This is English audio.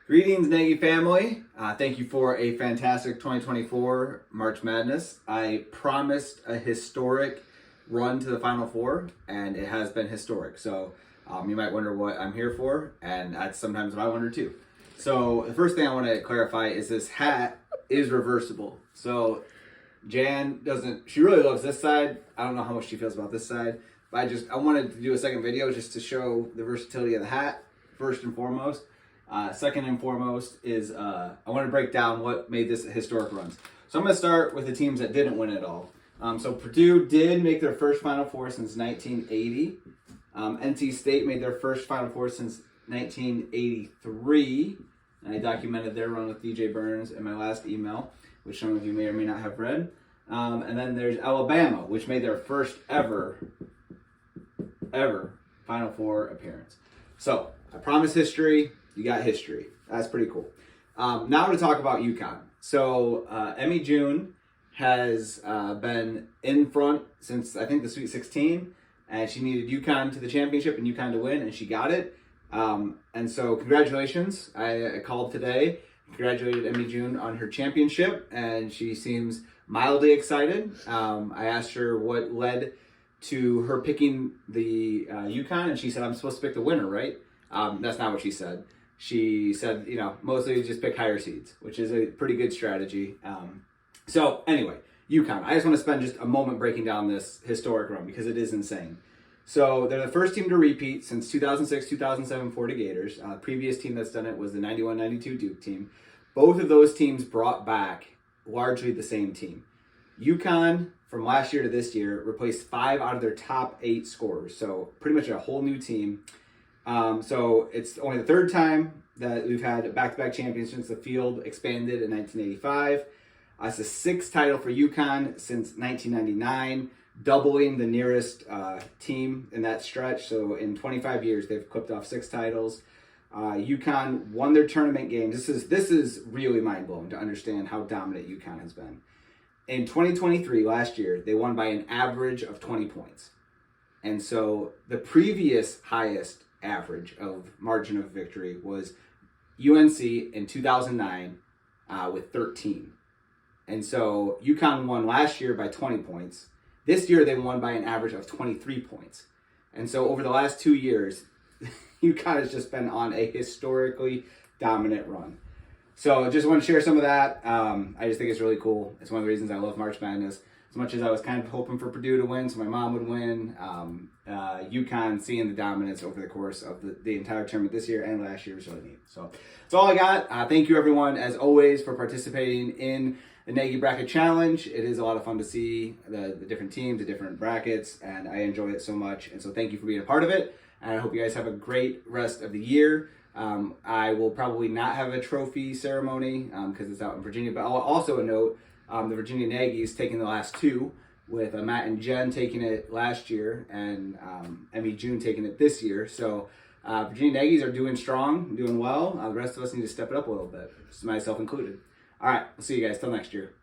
Greetings, Gnagey family. Thank you for a fantastic 2024 March Madness. I promised a historic run to the Final Four, and it has been historic. So you might wonder what I'm here for, and that's sometimes what I wonder too. So the first thing I want to clarify is this hat is reversible. So Jan she really loves this side. I don't know how much she feels about this side, but I wanted to do a second video just to show the versatility of the hat, first and foremost. Second and foremost is I want to break down what made this historic runs. So I'm going to start with the teams that didn't win it all. So Purdue did make their first Final Four since 1980. NC State made their first Final Four since 1983. And I documented their run with DJ Burns in my last email, which some of you may or may not have read. And then there's Alabama, which made their first ever Final Four appearance. So I promised history. You got history. That's pretty cool. Now to talk about UConn. So Emmy June has been in front since, I think, the Sweet 16. And she needed UConn to the championship and UConn to win, and she got it. And so congratulations. I called today, congratulated Emmy June on her championship, and she seems mildly excited. I asked her what led to her picking the UConn, and she said, I'm supposed to pick the winner, right? That's not what she said. She said, mostly just pick higher seeds, which is a pretty good strategy. So anyway, UConn. I just want to spend just a moment breaking down this historic run because it is insane. So they're the first team to repeat since 2006-2007 Florida Gators. The previous team that's done it was the 91-92 Duke team. Both of those teams brought back largely the same team. UConn, from last year to this year, replaced 5 out of their top 8 scorers. So pretty much a whole new team. So it's only the third time that we've had back-to-back champions since the field expanded in 1985. It's the 6th title for UConn since 1999, doubling the nearest team in that stretch. So in 25 years, they've clipped off 6 titles. UConn won their tournament games. This is really mind-blowing to understand how dominant UConn has been. In 2023, last year, they won by an average of 20 points. And so the previous highest average of margin of victory was UNC in 2009 with 13. And so UConn won last year by 20 points. This year they won by an average of 23 points. And so over the last 2 years, UConn has just been on a historically dominant run. So just want to share some of that. I just think it's really cool. It's one of the reasons I love March Madness. As much as I was kind of hoping for Purdue to win so my mom would win, UConn seeing the dominance over the course of the entire tournament this year and last year was really neat. So that's all I got. Thank you, everyone, as always, for participating in the Gnagey Bracket Challenge. It is a lot of fun to see the different teams, the different brackets, and I enjoy it so much. And so thank you for being a part of it. And I hope you guys have a great rest of the year. I will probably not have a trophy ceremony because it's out in Virginia, but I'll also note the Virginia Gnagey's taking the last 2, with Matt and Jen taking it last year and Emmy June taking it this year. So Virginia Gnagey's are doing strong, doing well. The rest of us need to step it up a little bit, myself included. All right, we'll see you guys till next year.